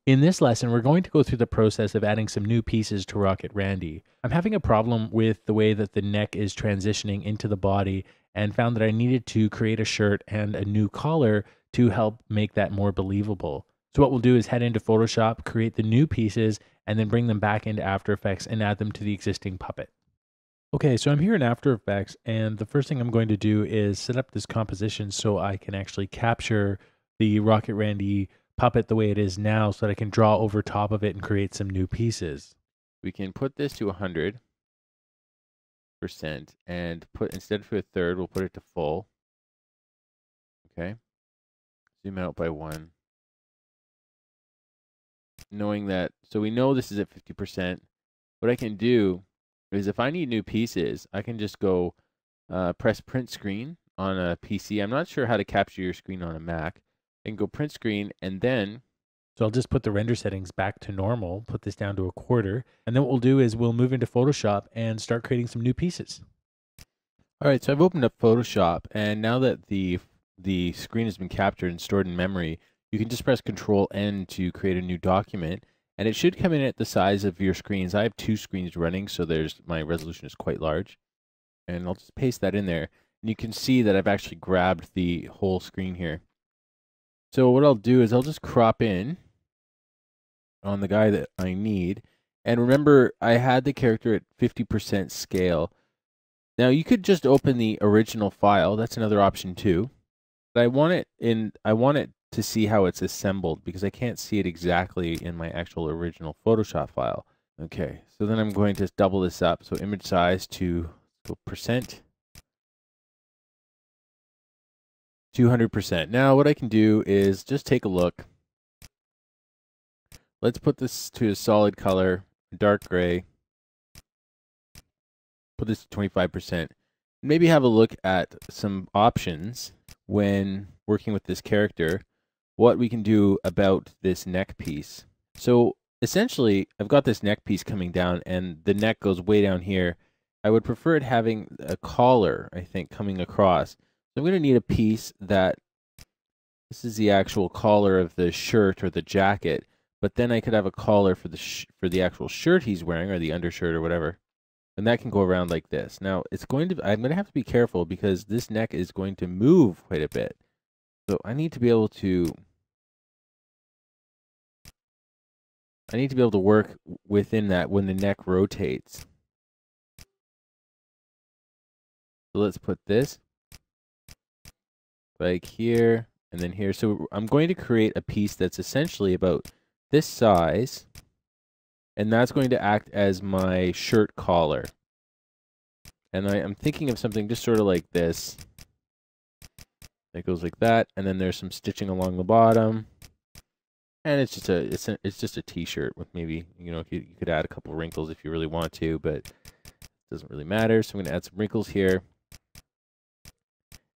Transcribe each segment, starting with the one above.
In this lesson, we're going to go through the process of adding some new pieces to Rocket Randee. I'm having a problem with the way that the neck is transitioning into the body and found that I needed to create a shirt and a new collar to help make that more believable. So what we'll do is head into Photoshop, create the new pieces, and then bring them back into After Effects and add them to the existing puppet. Okay, so I'm here in After Effects, and the first thing I'm going to do is set up this composition so I can actually capture the Rocket Randee puppet the way it is now so that I can draw over top of it and create some new pieces. We can put this to 100% and put, instead of a third, we'll put it to full. Okay. Zoom out by 1. Knowing that, so we know this is at 50%. What I can do is if I need new pieces, I can just go press print screen on a PC. I'm not sure how to capture your screen on a Mac. I can go print screen and then So I'll just put the render settings back to normal, put this down to a quarter, and then what we'll do is we'll move into Photoshop and start creating some new pieces. All right, so I've opened up Photoshop, and now that the screen has been captured and stored in memory, you can just press Control N to create a new document, and it should come in at the size of your screens. I have 2 screens running, so my resolution is quite large, and I'll just paste that in there, and you can see that I've actually grabbed the whole screen here. So what I'll do is I'll just crop in on the guy that I need, and remember I had the character at 50% scale. Now you could just open the original file. That's another option too. But I want it to see how it's assembled because I can't see it exactly in my actual original Photoshop file. Okay, so then I'm going to double this up. So image size to percent 200%. Now what I can do is just take a look. Let's put this to a solid color, dark gray. Put this to 25%. Maybe have a look at some options when working with this character, what we can do about this neck piece. So essentially, I've got this neck piece coming down and the neck goes way down here. I would prefer it having a collar, I think, coming across. So I'm going to need a piece that, this is the actual collar of the shirt or the jacket, but then I could have a collar for the actual shirt he's wearing or the undershirt or whatever. And that can go around like this. Now, I'm going to have to be careful because this neck is going to move quite a bit. So I need to be able to work within that when the neck rotates. So let's put this like here and then here. So I'm going to create a piece that's essentially about this size, and that's going to act as my shirt collar. And I'm thinking of something just sort of like this. It goes like that, and then there's some stitching along the bottom. And it's just a t-shirt with maybe, you could add a couple wrinkles if you really want to, but it doesn't really matter. So I'm going to add some wrinkles here.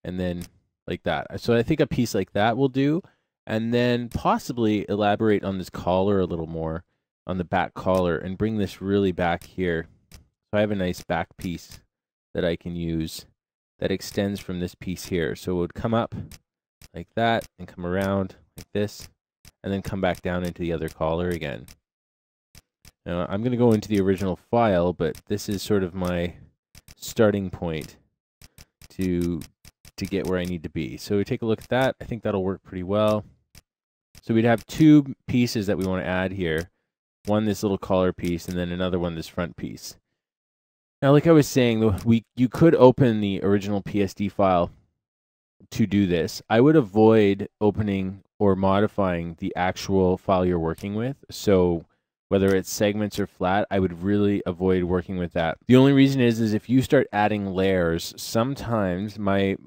And then like that. So I think a piece like that will do. And then possibly elaborate on this collar a little more, on the back collar, and bring this really back here. So I have a nice back piece that I can use that extends from this piece here. So it would come up like that and come around like this and then come back down into the other collar again. Now I'm going to go into the original file, but this is sort of my starting point to get where I need to be. So we take a look at that. I think that'll work pretty well. So we'd have 2 pieces that we want to add here. One, this little collar piece, and then another one, this front piece. Now, like I was saying, you could open the original PSD file to do this. I would avoid opening or modifying the actual file you're working with. So whether it's segments or flat, I would really avoid working with that. The only reason is if you start adding layers, sometimes my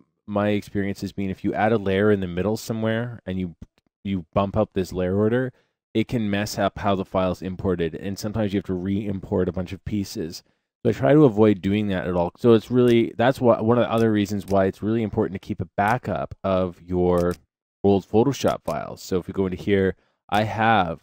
experience has been if you add a layer in the middle somewhere and you bump up this layer order, it can mess up how the file's imported. And sometimes you have to re-import a bunch of pieces. So I try to avoid doing that at all. So that's one of the other reasons why it's really important to keep a backup of your old Photoshop files. So if we go into here, I have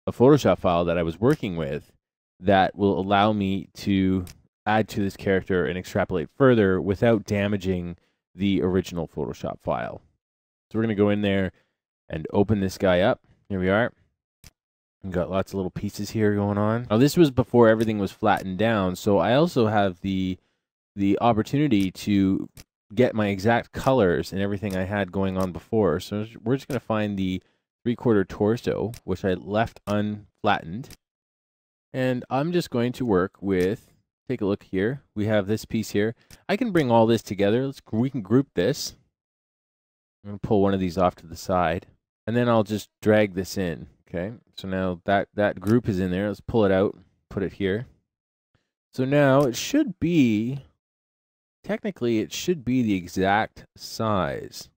a Photoshop file that I was working with that will allow me to add to this character and extrapolate further without damaging the original Photoshop file. So we're going to go in there and open this guy up. Here we are. We've got lots of little pieces here going on. Now this was before everything was flattened down, so I also have the opportunity to get my exact colors and everything I had going on before. So we're just going to find the 3/4 torso, which I left unflattened. And I'm just going to work with, take a look here. We have this piece here. I can bring all this together. We can group this. I'm going to pull one of these off to the side. And then I'll just drag this in. Okay, so now that group is in there. Let's pull it out, put it here. So now it should be, technically it should be the exact size.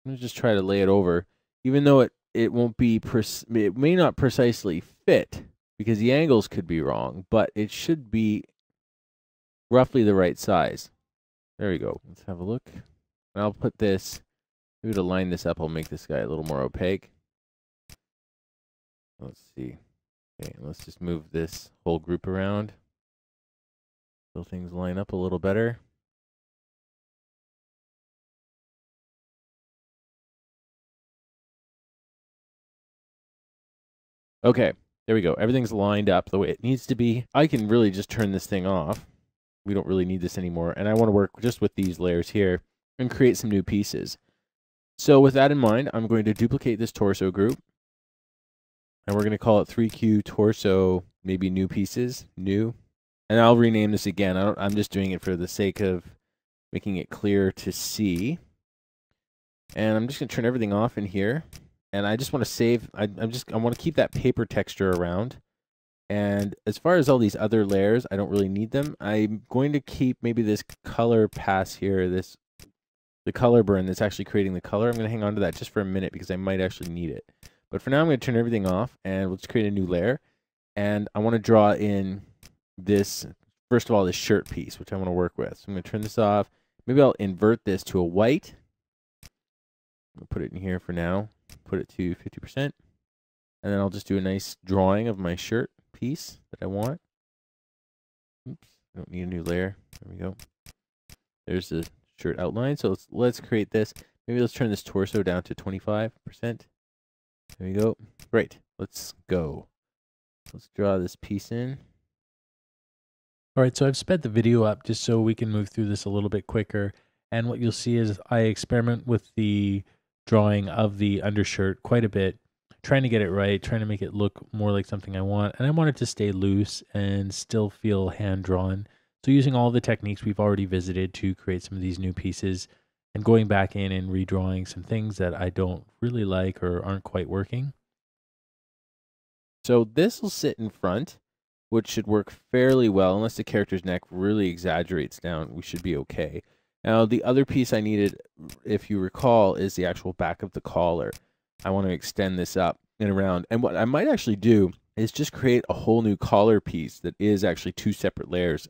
I'm going to just try to lay it over, even though it won't be, it may not precisely fit because the angles could be wrong, but it should be roughly the right size. There we go. Let's have a look. And I'll put this, maybe to line this up, I'll make this guy a little more opaque. Let's see. Okay, let's just move this whole group around so things line up a little better. Okay, there we go. Everything's lined up the way it needs to be. I can really just turn this thing off. We don't really need this anymore. And I want to work just with these layers here and create some new pieces. So with that in mind, I'm going to duplicate this torso group. And we're going to call it 3Q torso, maybe new pieces, new. And I'll rename this again. I'm just doing it for the sake of making it clear to see. And I'm just going to turn everything off in here. And I just want to save, I want to keep that paper texture around. And as far as all these other layers, I don't really need them. I'm going to keep maybe this color pass here, the color burn that's actually creating the color. I'm going to hang on to that just for a minute because I might actually need it. But for now, I'm going to turn everything off and let's create a new layer. And I want to draw in this, first of all, this shirt piece, which I want to work with. So I'm going to turn this off. Maybe I'll invert this to a white. I'll put it in here for now. Put it to 50%. And then I'll just do a nice drawing of my shirt piece that I want. Oops, I don't need a new layer. There we go. There's the shirt outline. So let's create this. Maybe let's turn this torso down to 25%. There we go. Great. Let's go. Let's draw this piece in. All right, so I've sped the video up just so we can move through this a little bit quicker. And what you'll see is I experiment with the drawing of the undershirt quite a bit, trying to get it right, trying to make it look more like something I want. And I want it to stay loose and still feel hand-drawn. So using all the techniques we've already visited to create some of these new pieces and going back in and redrawing some things that I don't really like or aren't quite working. So this will sit in front, which should work fairly well. Unless the character's neck really exaggerates down, we should be okay. Now, the other piece I needed, if you recall, is the actual back of the collar. I want to extend this up and around. And what I might actually do is just create a whole new collar piece that is actually two separate layers.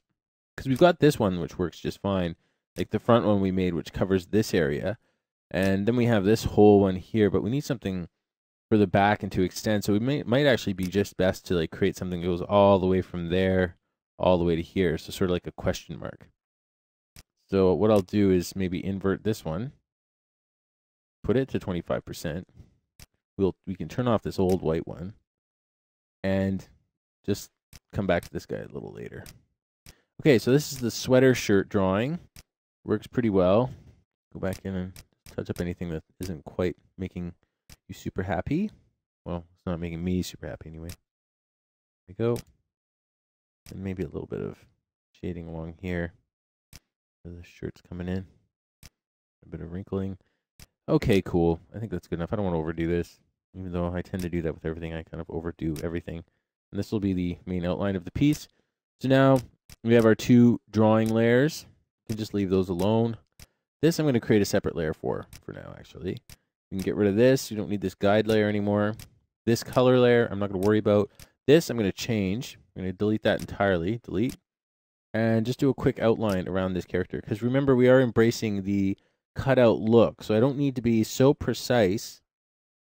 Because we've got this one, which works just fine. Like the front one we made, which covers this area. And then we have this whole one here, but we need something for the back and to extend. So we might actually be just best to like create something that goes all the way from there, all the way to here. So sort of like a question mark. So what I'll do is maybe invert this one, put it to 25%. We can turn off this old white one and just come back to this guy a little later. Okay, so this is the sweater shirt drawing. Works pretty well. Go back in and touch up anything that isn't quite making you super happy. Well, it's not making me super happy anyway. There we go. And maybe a little bit of shading along here. The shirt's coming in. A bit of wrinkling. Okay, cool. I think that's good enough. I don't want to overdo this. Even though I tend to do that with everything, I kind of overdo everything. And this will be the main outline of the piece. So now we have our two drawing layers. You can just leave those alone. This I'm going to create a separate layer for now, actually. We can get rid of this. You don't need this guide layer anymore. This color layer, I'm not going to worry about. This I'm going to change. I'm going to delete that entirely. Delete. And just do a quick outline around this character. Because remember, we are embracing the cutout look. So I don't need to be so precise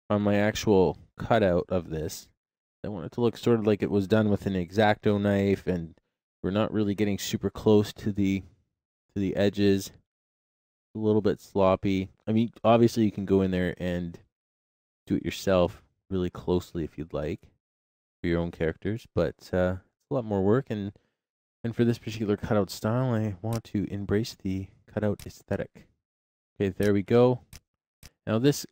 on my actual cutout of this. I want it to look sort of like it was done with an X-Acto knife, and we're not really getting super close to the edges. A little bit sloppy. I mean, obviously you can go in there and do it yourself really closely if you'd like. for your own characters, but it's a lot more work. And for this particular cutout style, I want to embrace the cutout aesthetic. Okay, there we go. Now this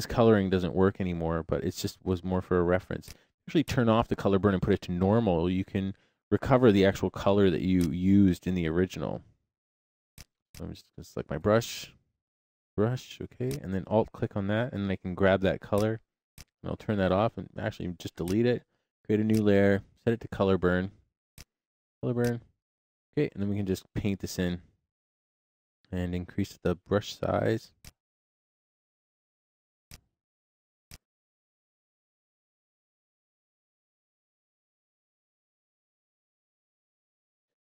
coloring doesn't work anymore, but it just was more for a reference. Actually turn off the color burn and put it to normal. You can recover the actual color that you used in the original. So I'm just going to select my brush, okay, and then alt click on that, and I can grab that color, and I'll turn that off and actually just delete it, create a new layer, set it to color burn, okay, and then we can just paint this in and increase the brush size.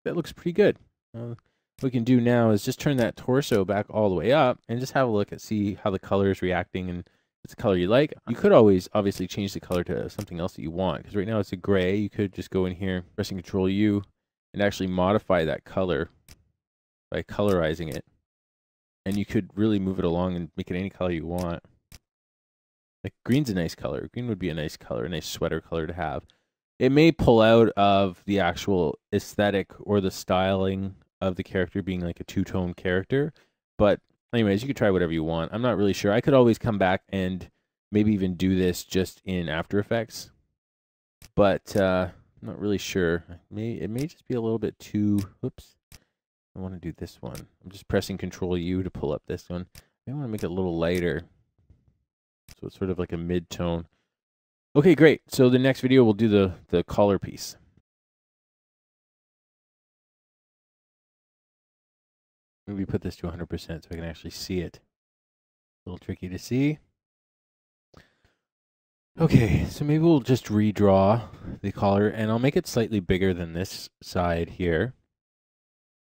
That looks pretty good. What we can do now is just turn that torso back all the way up and just have a look and see how the color is reacting and if it's the color you like. You could always obviously change the color to something else that you want, because right now it's a gray. You could just go in here, pressing Control U, and actually modify that color by colorizing it. And you could really move it along and make it any color you want. Like green's a nice color. Green would be a nice color, a nice sweater color to have. It may pull out of the actual aesthetic or the styling of the character being like a two-tone character. But anyways, you could try whatever you want. I'm not really sure. I could always come back and maybe even do this just in After Effects. But I'm not really sure. It may just be a little bit too... Oops. I want to do this one. I'm just pressing Control U to pull up this one. I want to make it a little lighter. So it's sort of like a mid-tone. Okay, great. So the next video we'll do the collar piece. Maybe put this to 100% so I can actually see it. A little tricky to see. Okay, so maybe we'll just redraw the collar, and I'll make it slightly bigger than this side here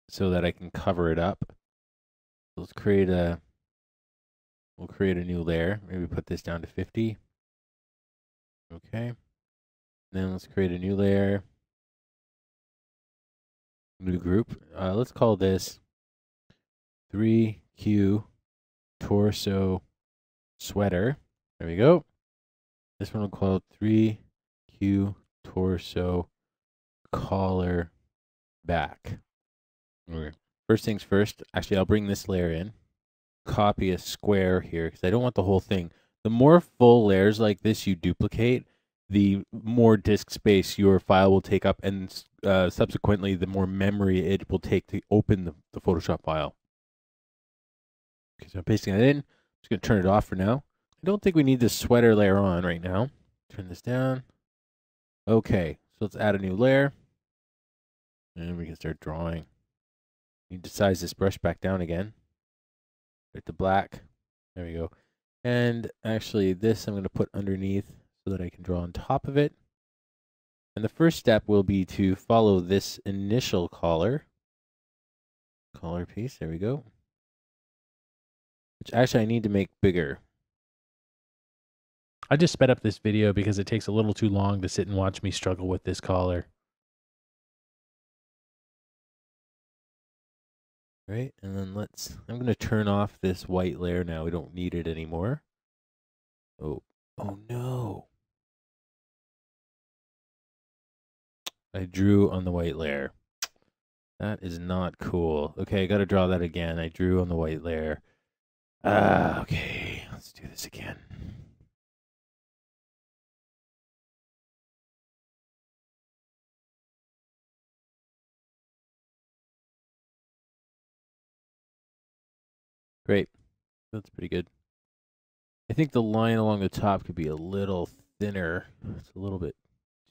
so that I can cover it up. Let's create a new layer. Maybe put this down to 50. Okay. Then let's create a new layer. New group. Let's call this 3Q torso sweater. There we go. This one we'll call it 3Q torso collar back. Okay. First things first, actually I'll bring this layer in. Copy a square here because I don't want the whole thing. The more full layers like this you duplicate, the more disk space your file will take up, and subsequently the more memory it will take to open the Photoshop file. Okay, so I'm pasting that in. I'm just going to turn it off for now. I don't think we need the sweater layer on right now. Turn this down. Okay, so let's add a new layer. And we can start drawing. Need to size this brush back down again. Right to black. There we go. And actually this I'm going to put underneath so that I can draw on top of it. And the first step will be to follow this initial collar piece. There we go. Which actually I need to make bigger. I just sped up this video because it takes a little too long to sit and watch me struggle with this collar. Right, and then I'm going to turn off this white layer now. We don't need it anymore. Oh no. I drew on the white layer. That is not cool. Okay, I got to draw that again. I drew on the white layer. Okay, let's do this again. Great. That's pretty good. I think the line along the top could be a little thinner. It's a little bit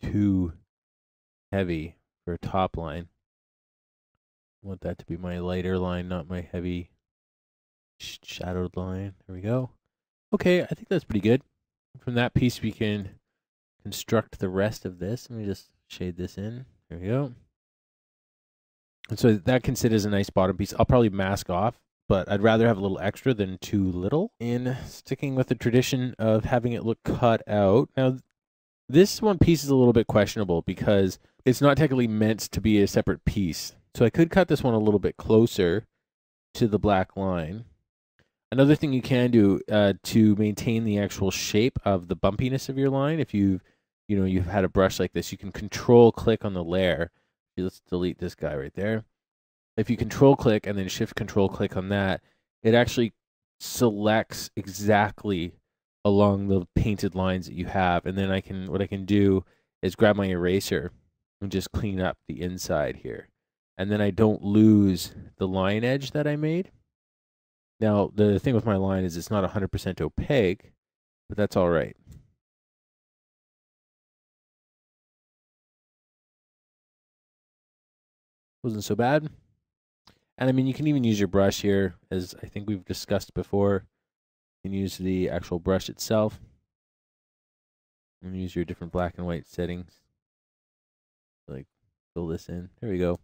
too heavy for a top line. I want that to be my lighter line, not my heavy shadowed line. There we go. Okay, I think that's pretty good. From that piece, we can construct the rest of this. Let me just shade this in. There we go. And so that can sit as a nice bottom piece. I'll probably mask off, but I'd rather have a little extra than too little. In sticking with the tradition of having it look cut out. Now, this one piece is a little bit questionable because it's not technically meant to be a separate piece. So I could cut this one a little bit closer to the black line. Another thing you can do to maintain the actual shape of the bumpiness of your line, if you've you've had a brush like this, you can control click on the layer. Let's delete this guy right there. If you control click and then shift control click on that, it actually selects exactly along the painted lines that you have. And then what I can do is grab my eraser and just clean up the inside here. And then I don't lose the line edge that I made. Now, the thing with my line is it's not 100% opaque, but that's all right. Wasn't so bad. And I mean, you can even use your brush here, as I think we've discussed before. You can use the actual brush itself. And use your different black and white settings. Like, fill this in. There we go.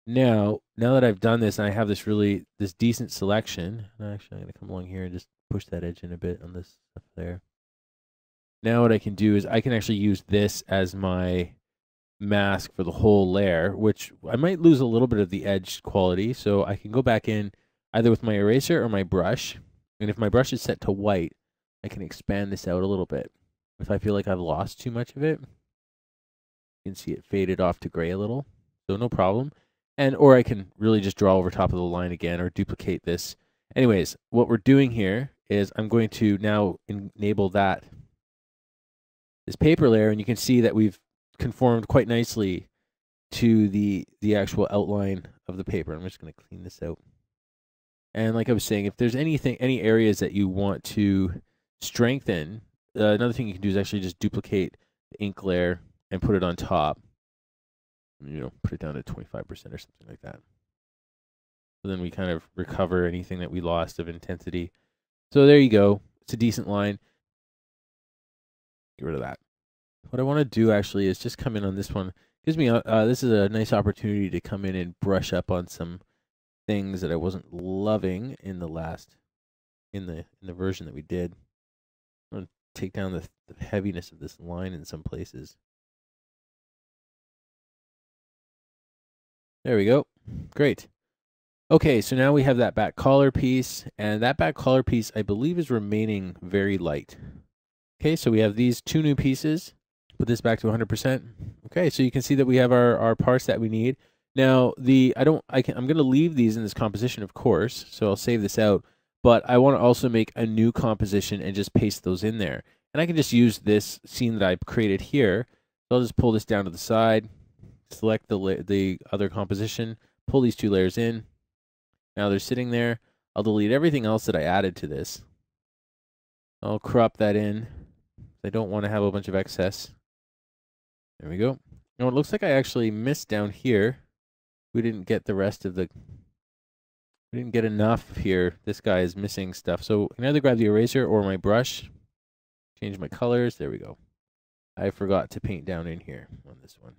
Now that I've done this, and I have this decent selection. Actually, I'm going to come along here and just push that edge in a bit on this stuff there. Now what I can do is I can actually use this as my mask for the whole layer, which I might lose a little bit of the edge quality. So I can go back in either with my eraser or my brush. And if my brush is set to white, I can expand this out a little bit. If I feel like I've lost too much of it, you can see it faded off to gray a little. So no problem. Or I can really just draw over top of the line again or duplicate this. Anyways, what we're doing here is I'm going to now enable this paper layer, and you can see that we've conformed quite nicely to the actual outline of the paper. I'm just going to clean this out. And like I was saying, if there's any areas that you want to strengthen, another thing you can do is actually just duplicate the ink layer and put it on top. Put it down to 25% or something like that. So then we kind of recover anything that we lost of intensity. So there you go. It's a decent line. Get rid of that. What I want to do actually is just come in on this one. Gives me this is a nice opportunity to come in and brush up on some things that I wasn't loving in the version that we did. I'm going to take down the heaviness of this line in some places. There we go. Great. Okay, so now we have that back collar piece, and that back collar piece I believe is remaining very light. Okay, so we have these two new pieces. Put this back to 100%. Okay, so you can see that we have our parts that we need. Now, I'm going to leave these in this composition, of course, so I'll save this out, but I want to also make a new composition and just paste those in there. And I can just use this scene that I created here. So I'll just pull this down to the side, select the other composition, pull these two layers in. Now they're sitting there. I'll delete everything else that I added to this. I'll crop that in. I don't want to have a bunch of excess. There we go. Now it looks like I actually missed down here. We didn't get the rest of we didn't get enough here. This guy is missing stuff. So I can either grab the eraser or my brush. Change my colors. There we go. I forgot to paint down in here on this one.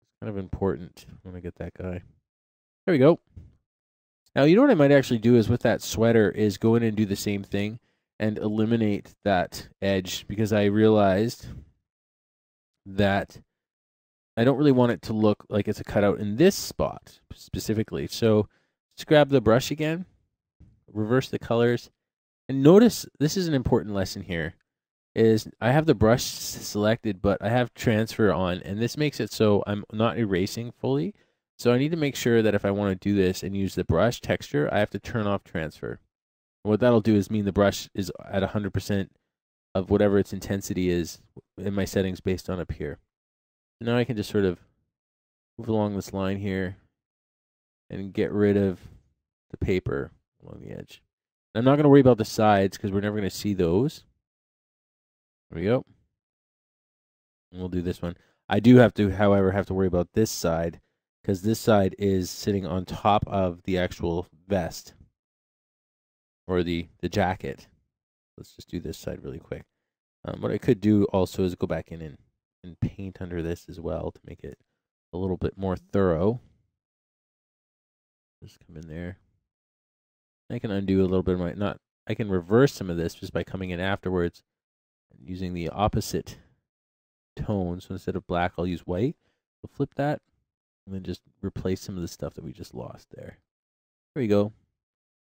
It's kind of important when I get that guy. There we go. Now, you know what I might actually do is with that sweater is go in and do the same thing and eliminate that edge, because I realized that I don't really want it to look like it's a cutout in this spot specifically. So just grab the brush again, reverse the colors, and notice this is an important lesson here. Is I have the brush selected, but I have transfer on, and this makes it so I'm not erasing fully. So I need to make sure that if I want to do this and use the brush texture, I have to turn off transfer. And what that'll do is mean the brush is at 100% of whatever its intensity is in my settings based on up here. So now I can just sort of move along this line here and get rid of the paper along the edge. I'm not going to worry about the sides because we're never going to see those. There we go. And we'll do this one. I do have to, however, worry about this side, because this side is sitting on top of the actual vest or the jacket. Let's just do this side really quick. What I could do also is go back in and paint under this as well to make it a little bit more thorough. Just come in there. I can undo a little bit of I can reverse some of this just by coming in afterwards and using the opposite tone. So instead of black, I'll use white. So flip that. And then just replace some of the stuff that we just lost there. There we go.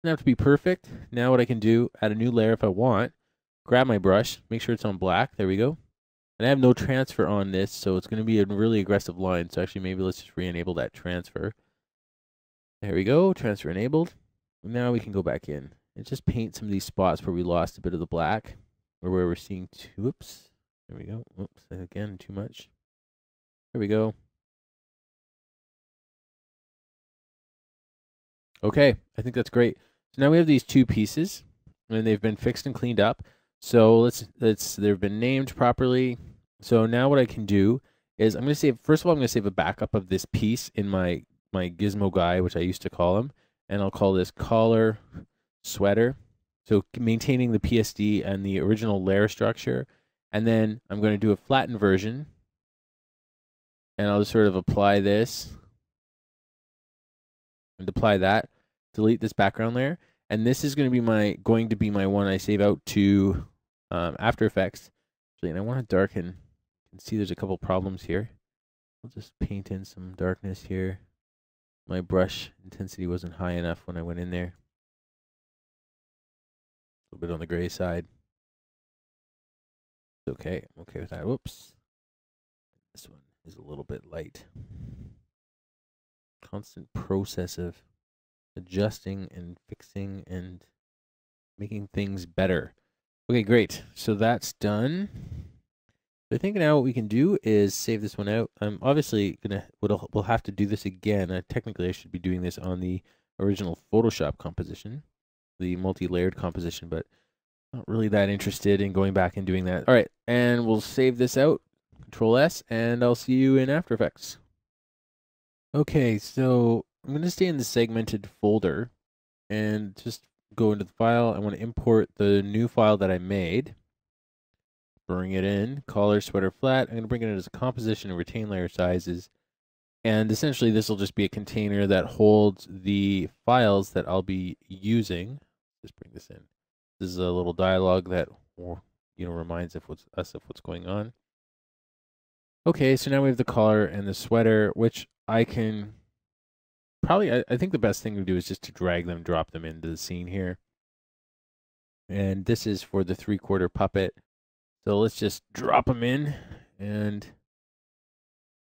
Doesn't have to be perfect. Now what I can do, add a new layer if I want. Grab my brush, make sure it's on black. There we go. And I have no transfer on this, so it's going to be a really aggressive line. So actually, maybe let's just re-enable that transfer. There we go, transfer enabled. Now we can go back in and just paint some of these spots where we lost a bit of the black, or where we're seeing whoops. There we go. Whoops, again, too much. There we go. Okay, I think that's great. So now we have these two pieces, and they've been fixed and cleaned up. So they've been named properly. So now what I can do is I'm going to save, first of all, I'm going to save a backup of this piece in my gizmo guy, which I used to call him, and I'll call this collar sweater. So maintaining the PSD and the original layer structure. And then I'm going to do a flattened version, and I'll just sort of apply this and apply that, delete this background layer. And this is going to be my one I save out to After Effects. And I want to darken. You can see there's a couple problems here. I'll just paint in some darkness here. My brush intensity wasn't high enough when I went in there. A little bit on the gray side. It's okay. I'm okay with that. Whoops. This one is a little bit light. Constant process of adjusting and fixing and making things better. Okay, great. So that's done. I think now what we can do is save this one out. I'm obviously we'll have to do this again. Technically, I should be doing this on the original Photoshop composition, the multi-layered composition, but not really that interested in going back and doing that. All right, and we'll save this out. Control S, and I'll see you in After Effects. Okay, so I'm going to stay in the segmented folder and just go into the file. I want to import the new file that I made. Bring it in, collar, sweater, flat. I'm going to bring it in as a composition and retain layer sizes. And essentially, this will just be a container that holds the files that I'll be using. Just bring this in. This is a little dialogue that reminds us of what's going on. Okay, so now we have the collar and the sweater, which I can probably, I think the best thing to do is just to drag them, drop them into the scene here. And this is for the 3/4 puppet. So let's just drop them in and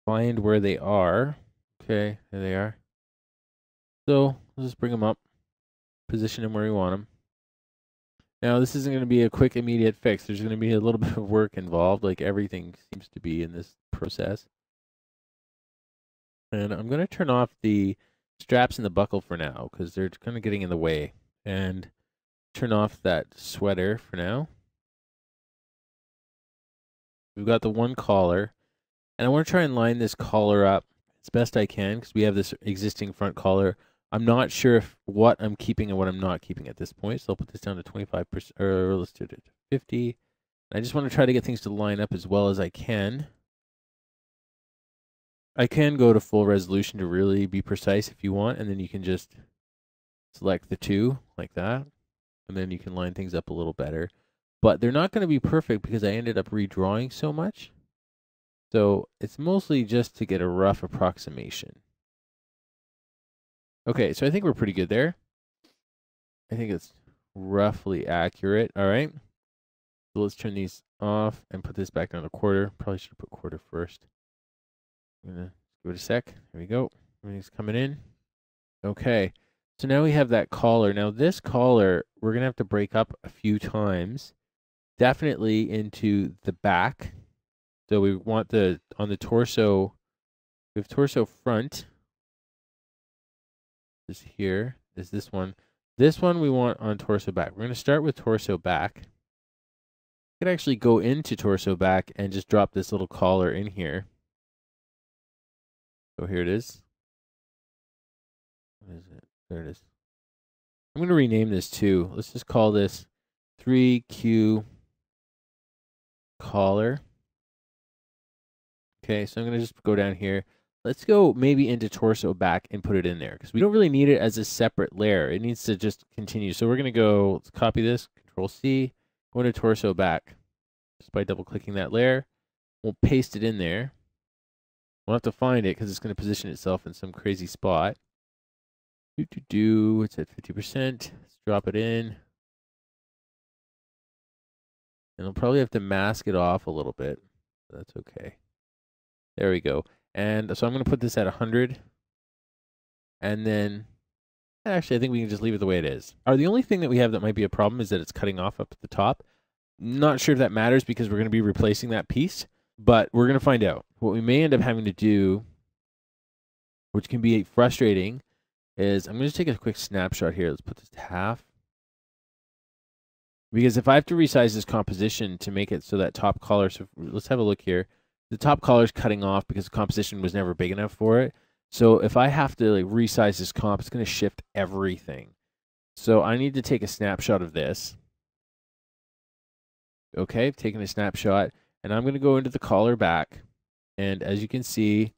find where they are. Okay, there they are. So let's just bring them up, position them where we want them. Now, this isn't going to be a quick, immediate fix. There's going to be a little bit of work involved, like everything seems to be in this process. And I'm going to turn off the straps and the buckle for now, because they're kind of getting in the way. And turn off that sweater for now. We've got the one collar, and I want to try and line this collar up as best I can, because we have this existing front collar. I'm not sure what I'm keeping and what I'm not keeping at this point, so I'll put this down to 25%, or let's do it to 50. I just want to try to get things to line up as well as I can. I can go to full resolution to really be precise if you want, and then you can just select the two like that, and then you can line things up a little better. But they're not going to be perfect because I ended up redrawing so much. So it's mostly just to get a rough approximation. Okay, so I think we're pretty good there. I think it's roughly accurate. All right. So let's turn these off and put this back down to 1/4. Probably should have put 1/4 first. I'm going to give it a sec. There we go. Everything's coming in. Okay. So now we have that collar. Now this collar, we're going to have to break up a few times. Definitely into the back. So we want on the torso, we have torso front. This here is this one. This one we want on torso back. We're going to start with torso back. I could actually go into torso back and just drop this little collar in here. So here it is. What is it? There it is. I'm going to rename this too. Let's just call this 3Q collar. Okay, so I'm going to just go down here. Let's go maybe into torso back and put it in there, because we don't really need it as a separate layer. It needs to just continue. So we're going to go, let's copy this, Control C, go into torso back just by double clicking that layer. We'll paste it in there. We'll have to find it because it's going to position itself in some crazy spot. It's at 50%. Let's drop it in. And I'll probably have to mask it off a little bit. That's okay. There we go. And so I'm going to put this at 100. And then, actually, I think we can just leave it the way it is. The only thing that we have that might be a problem is that it's cutting off up at the top. Not sure if that matters because we're going to be replacing that piece, but we're going to find out. What we may end up having to do, which can be frustrating, is I'm going to take a quick snapshot here. Let's put this to half. Because if I have to resize this composition to make it so that top collar, so let's have a look here. The top collar is cutting off because the composition was never big enough for it. So if I have to like resize this comp, it's going to shift everything. So I need to take a snapshot of this. Okay, I've taken a snapshot, and I'm going to go into the collar back. And as you can see,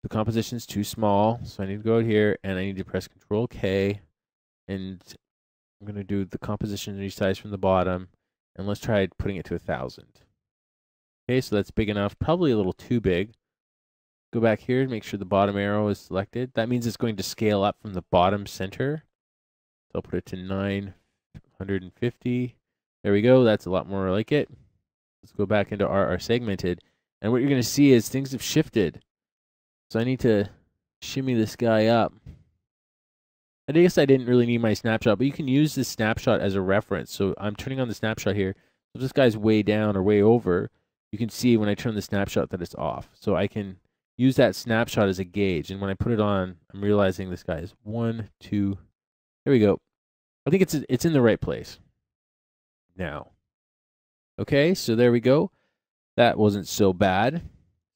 the composition is too small. So I need to go out here, and I need to press Control K. And I'm going to do the composition resize from the bottom. And let's try putting it to 1,000. Okay, so that's big enough. Probably a little too big. Go back here and make sure the bottom arrow is selected. That means it's going to scale up from the bottom center. So I'll put it to 950. There we go. That's a lot more like it. Let's go back into our segmented. And what you're going to see is things have shifted. So I need to shimmy this guy up. I guess I didn't really need my snapshot, but you can use this snapshot as a reference. So I'm turning on the snapshot here. So if this guy's way down or way over, you can see when I turn the snapshot that it's off. So I can use that snapshot as a gauge. And when I put it on, I'm realizing this guy is 1, 2. There we go. I think it's in the right place now. Okay, so there we go. That wasn't so bad.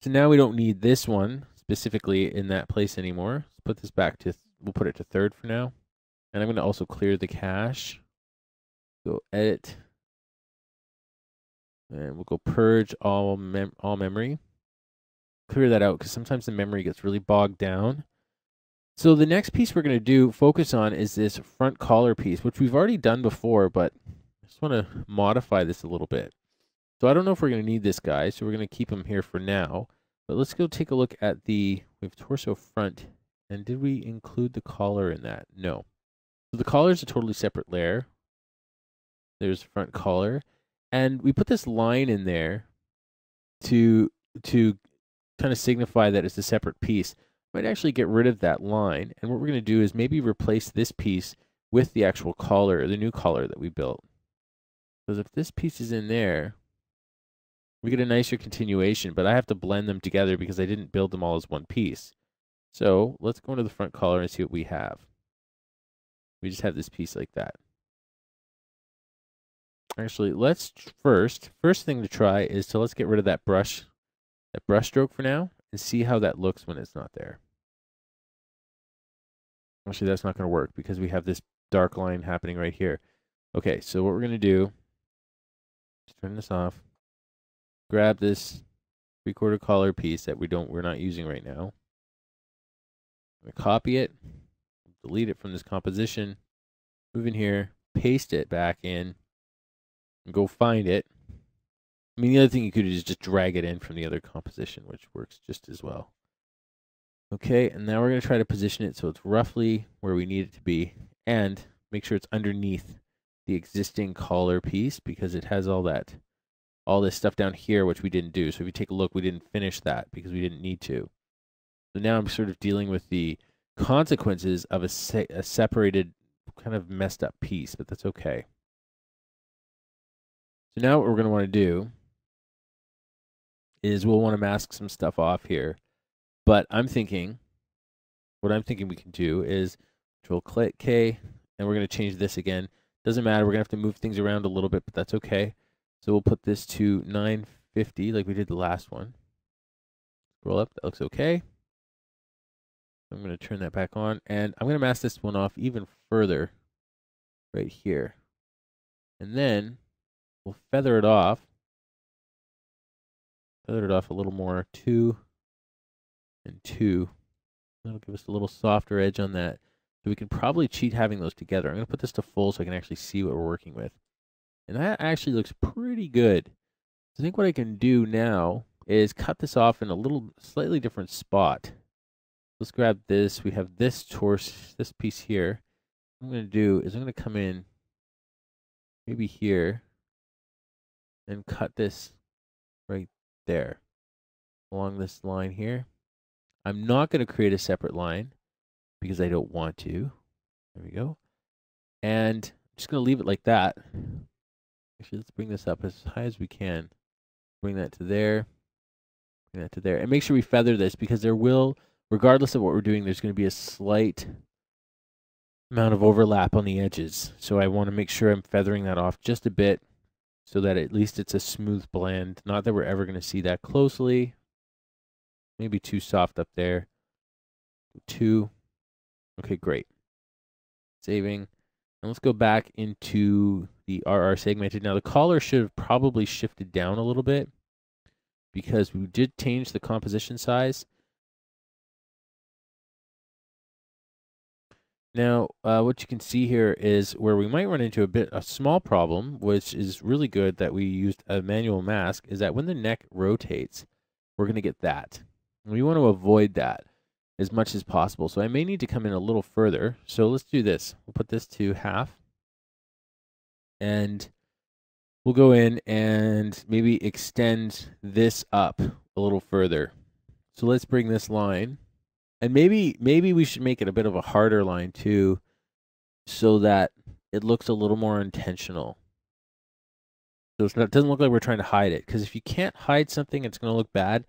So now we don't need this one specifically in that place anymore. Let's put this back to, we'll put it to 3rd for now. And I'm going to also clear the cache. Go edit. And we'll go purge all memory. Clear that out because sometimes the memory gets really bogged down. So the next piece we're going to focus on is this front collar piece, which we've already done before, but I just want to modify this a little bit. So I don't know if we're going to need this guy, so we're going to keep him here for now. But let's go take a look at we have torso front, and did we include the collar in that? No. So the collar is a totally separate layer. There's front collar, and we put this line in there to kind of signify that it's a separate piece. Might actually get rid of that line, and what we're going to do is maybe replace this piece with the actual collar, the new collar that we built. Because if this piece is in there, we get a nicer continuation, but I have to blend them together because I didn't build them all as one piece. So let's go into the front collar and see what we have. We just have this piece like that. Actually, let's first thing to try is let's get rid of that brush stroke for now and see how that looks when it's not there. Actually, that's not going to work because we have this dark line happening right here. Okay, so what we're going to do is turn this off. Grab this 3/4 collar piece that we're not using right now. I'm going to copy it, delete it from this composition, move in here, paste it back in, and go find it. I mean, the other thing you could do is just drag it in from the other composition, which works just as well. Okay, and now we're going to try to position it so it's roughly where we need it to be, and make sure it's underneath the existing collar piece because it has all this stuff down here, which we didn't do. So if you take a look, we didn't finish that because we didn't need to. So now I'm sort of dealing with the consequences of a separated, kind of messed up piece, but that's okay. So now what we're going to want to do is we'll want to mask some stuff off here. But what I'm thinking we can do is Control-Click K, and we're going to change this again. Doesn't matter, we're going to have to move things around a little bit, but that's okay. So we'll put this to 950 like we did the last one. Scroll up, that looks okay. I'm going to turn that back on, and I'm going to mask this one off even further right here. And then we'll feather it off. Feather it off a little more, 2 and 2. That'll give us a little softer edge on that. So we can probably cheat having those together. I'm going to put this to full so I can actually see what we're working with. And that actually looks pretty good. I think what I can do now is cut this off in a slightly different spot. Let's grab this. We have this piece here. What I'm going to do is I'm going to come in maybe here and cut this right there along this line here. I'm not going to create a separate line because I don't want to. There we go. And I'm just going to leave it like that. Actually, let's bring this up as high as we can. Bring that to there. Bring that to there. And make sure we feather this because there will, regardless of what we're doing, there's going to be a slight amount of overlap on the edges. So I want to make sure I'm feathering that off just a bit so that at least it's a smooth blend. Not that we're ever going to see that closely. Maybe too soft up there. 2. Okay, great. Saving. And let's go back into the RR segmented. Now the collar should have probably shifted down a little bit because we did change the composition size. Now, what you can see here is where we might run into a small problem, which is really good that we used a manual mask, is that when the neck rotates, we're going to get that. And we want to avoid that as much as possible. So I may need to come in a little further. So let's do this. We'll put this to half. And we'll go in and maybe extend this up a little further. So let's bring this line. And maybe we should make it a bit of a harder line too, so that it looks a little more intentional. So it doesn't look like we're trying to hide it. Because if you can't hide something, it's going to look bad.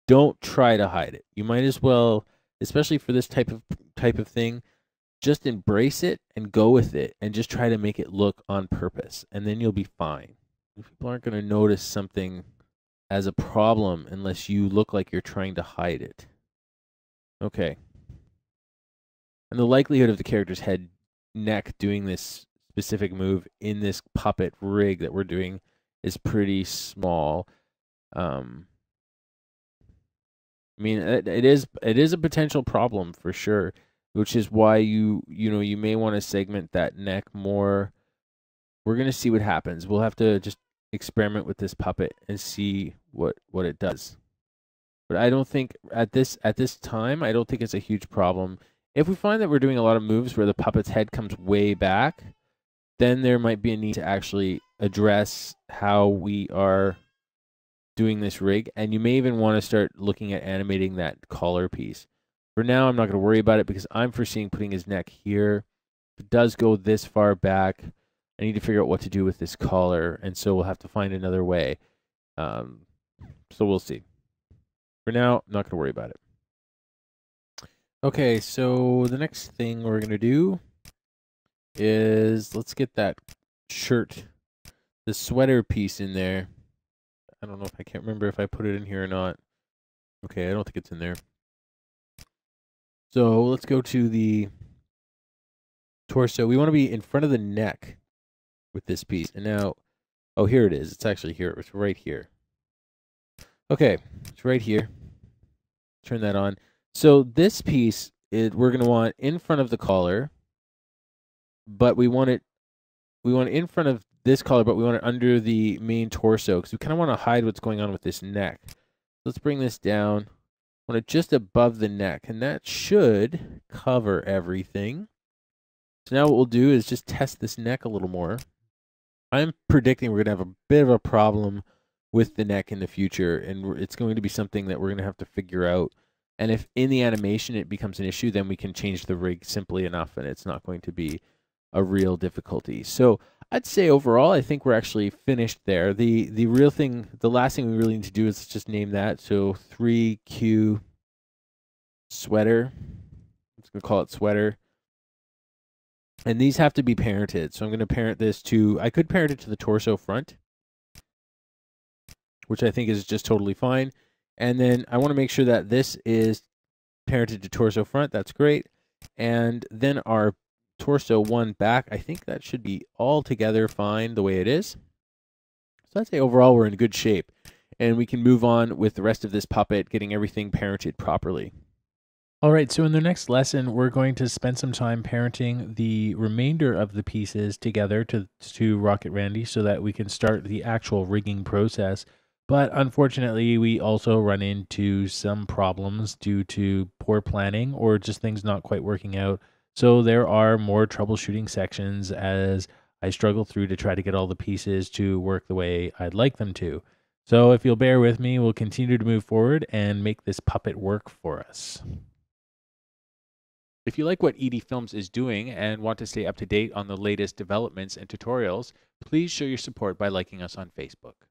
Don't try to hide it. You might as well, especially for this type of thing, just embrace it and go with it, and just try to make it look on purpose, and then you'll be fine. People aren't going to notice something as a problem unless you look like you're trying to hide it. Okay. And the likelihood of the character's neck doing this specific move in this puppet rig that we're doing is pretty small. I mean, it is a potential problem for sure, which is why you may want to segment that neck more. We're going to see what happens. We'll have to just experiment with this puppet and see what it does. But I don't think at this time, I don't think it's a huge problem. If we find that we're doing a lot of moves where the puppet's head comes way back, then there might be a need to actually address how we are doing this rig. And you may even want to start looking at animating that collar piece. For now, I'm not going to worry about it because I'm foreseeing putting his neck here. If it does go this far back, I need to figure out what to do with this collar. And so we'll have to find another way. So we'll see. For now, I'm not going to worry about it. Okay, so the next thing we're going to do is let's get that shirt, the sweater piece in there. I don't know if I can't remember if I put it in here or not. Okay, I don't think it's in there. So let's go to the torso. We want to be in front of the neck with this piece. And now, oh, here it is. It's actually here. It's right here. Okay, it's right here. Turn that on. So this piece, we're going to want in front of the collar, but we want it in front of this collar, but we want it under the main torso because we kind of want to hide what's going on with this neck. Let's bring this down. I want it just above the neck, and that should cover everything. So now what we'll do is just test this neck a little more. I'm predicting we're going to have a bit of a problem with the neck in the future, and it's going to be something that we're going to have to figure out. And if in the animation it becomes an issue, then we can change the rig simply enough, and it's not going to be a real difficulty. So I'd say overall, I think we're actually finished there. The real thing, the last thing we really need to do is just name that. So 3Q sweater. I'm just going to call it sweater. And these have to be parented. So I'm going to parent this to, I could parent it to the torso front, which I think is just totally fine. And then I want to make sure that this is parented to torso front. That's great. And then our torso one back, I think that should be all together fine the way it is. So I'd say overall we're in good shape. And we can move on with the rest of this puppet, getting everything parented properly. All right, so in the next lesson, we're going to spend some time parenting the remainder of the pieces together to Rocket Randee so that we can start the actual rigging process. But unfortunately, we also run into some problems due to poor planning or just things not quite working out. So there are more troubleshooting sections as I struggle through to try to get all the pieces to work the way I'd like them to. So if you'll bear with me, we'll continue to move forward and make this puppet work for us. If you like what ED Films is doing and want to stay up to date on the latest developments and tutorials, please show your support by liking us on Facebook.